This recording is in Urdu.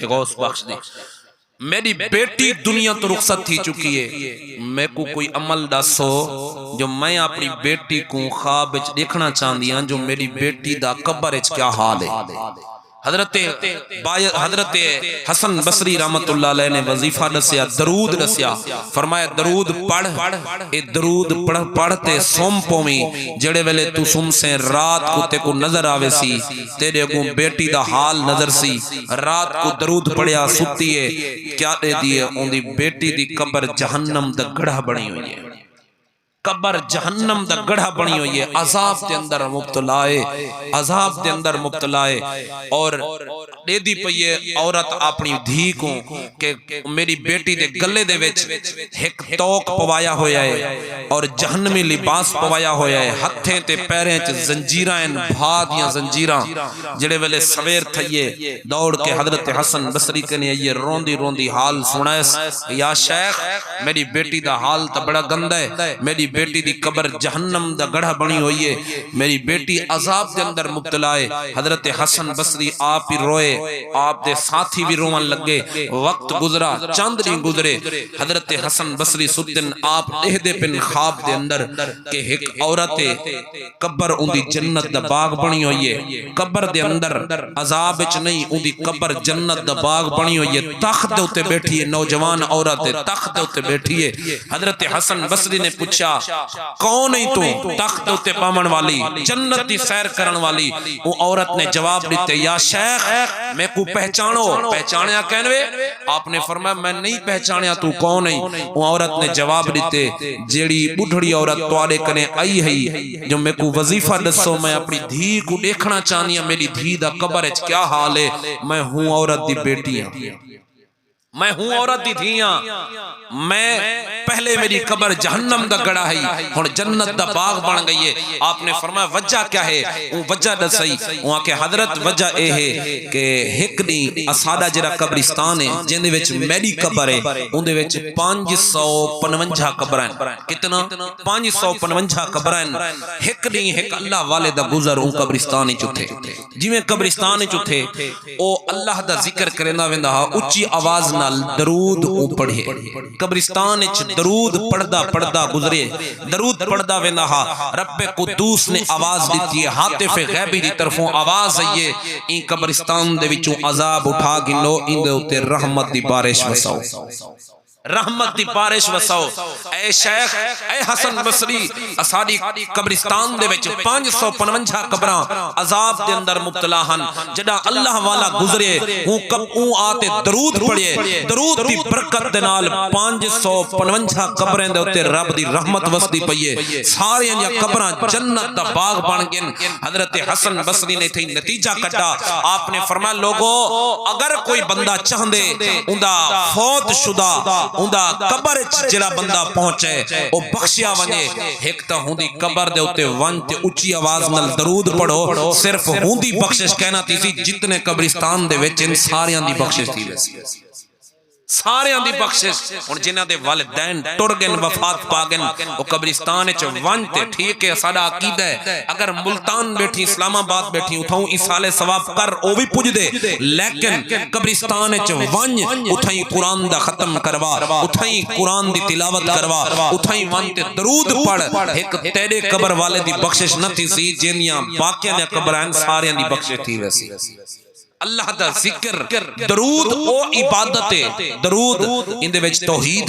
غوث بخش دی میری بیٹی دنیا تو رخصت تھی چکی ہے، میں کو کوئی عمل دسو جو میں اپنی بیٹی کو خواب وچ دیکھنا چاہندی ہاں، جو میری بیٹی دا قبر وچ کیا حال ہے۔ حضرت حسن بصری رحمت اللہ علیہ نے وظیفہ دسیا، درود دسیا، فرمایا درود پڑھ، اے درود پڑھتے سوم پویں، جڑے ویلے تو سم سے رات کو تے کو نظر آوے سی، تیرے کو بیٹی دا حال نظر سی، رات کو درود پڑھیا ستی ہے، کیا دے دیئے ان دی بیٹی دی قبر جہنم دا گڑھا بنی ہوئی ہے، قبر جہنم دا گڑھا بنی ہوئی ہے، عذاب دے اندر مبتلا ہے، عذاب دے اندر مبتلا ہے۔ اور دے دی پئیے عورت اپنی دھی کو کہ میری بیٹی دے گلے دے وچ ایک توق پوایا ہویا ہے اور جہنمی لباس پوایا ہویا ہے، ہتھیں تے پیریں چ زنجیراں بھا دیاں زنجیراں، جڑے ویلے سویر تھئیے دوڑ کے حضرت حسن بصری کنے یہ روندی روندی حال سنائس، یا شیخ میری بیٹی دا حال تا بڑا گندہ ہے، میری بیٹی دی قبر جہنم دا گڑھا بنی ہوئی ہے، میری بیٹی عذاب دے اندر مبتلا ہے۔ حضرت حسن بصری آپ ہی روئے، آپ دے ساتھی بھی روان لگے، وقت گزرا، چند نہیں گزرے، حضرت حسن بصری ستن آپ دے دے پن خواب دے اندر کہ ایک عورت قبر ان دی جنت دا باغ بنی ہوئی ہے، قبر دے اندر عذاب وچ نہیں، ان دی قبر جنت دا باغ بنی ہوئی ہے، تخت دے اوتے بیٹھی ہے، نوجوان عورت تخت دے اوتے بیٹھی ہے۔ حضرت حسن بصری نے پوچھا کون ہے تو؟ تخت اوتے پامن والی، جنت دی سیر کرن والی۔ وہ عورت نے جواب دیتے، یا شیخ میں کو پہچانو، پہچانیا کہنوے؟ آپ نے فرمایا میں نہیں پہچانیا، تو کون ہے؟ وہ عورت نے جواب دیتے، جیڑی بڑھڑی عورت توارے کنے آئی ہے، جو میں کو وظیفہ دسو، میں اپنی دھی کو دیکھنا چاہنی ہوں، میری دھی دا قبر ہے کیا حال ہے، میں ہوں عورت دی بیٹی ہوں، میں ہوں عورت دی دھیاں، میں پہلے میری قبر جہنم دا گڑا ہے اور جنت دا باغ بن گئی ہے۔ آپ نے فرمایا وجہ کیا ہے؟ وہ وجہ دسائی، وہاں کے حضرت وجہ اے ہے کہ ایک نہیں اسادہ جرا قبرستان ہے جن دے وچ میری قبر ہے، ان دے وچ 555 قبریں، کتنا 555 قبریں، ایک نہیں ایک اللہ والے دا گزر ان قبرستان چ تھے، جویں قبرستان چ تھے او اللہ دا ذکر کرنا ویندا اونچی آواز نال درود او پڑھے، قبرستان وچ درود پڑھدا پڑھدا گزرے، درود پڑھدا ویندا رب قدوس نے آواز دیتی ہے، ہاتف غیبی دی طرفوں آواز آئیے، این قبرستان دے وچوں عذاب اٹھا گنو، این دے اوتے رحمت دی بارش وساؤ، رحمت دی بارش وساؤ۔ اے شیخ اے حسن بصری اساڈی قبرستان دے وچ 555 قبراں عذاب دے اندر مبتلا ہن، جڑا اللہ والا گزرے اون آتے درود پڑھے، درود دی برکت دے نال 555 قبریں دے اوتے رب دی رحمت وسدی پئی ہے، سارے دی قبراں جنت دا باغ بن گئے۔ حضرت حسن بصری نے تھی نتیجہ کڈا، آپ نے فرمایا لوگو اگر کوئی بندہ چاہندے اوندا فوت شدہ اوندا قبر جڑا بندہ پہنچے او بخشیا ونجے، ایک تا ہوندی قبر دے اوتے ون تے اونچی آواز نال درود پڑھو، صرف ہوندی بخشش کہنا تی سی، جتنے قبرستان دے وچ ان ساریاں دی بخشش تھی ویسی، ساریاں دی بخشش۔ ہن جنہاں دے والدین ٹر گئے وفات پا گئے او قبرستان وچ ون تے ٹھیک ہے، ساڈا عقیدہ ہے اگر ملتان بیٹھی اسلام آباد بیٹھی اتھوں ایسال ثواب کر او بھی پج دے، لیکن قبرستان وچ ون اتھیں قرآن دا ختم کروا، اتھیں قرآن دی تلاوت کروا، اتھیں ون تے درود پڑھ، ایک تیرے قبر والے دی بخشش نہ تھی سی، جنیاں باقیاں نے قبران ساریاں دی بخشش تھی ویسی۔ اللہ دا ذکر درود او عبادت ہے، درود ان دے وچ توحید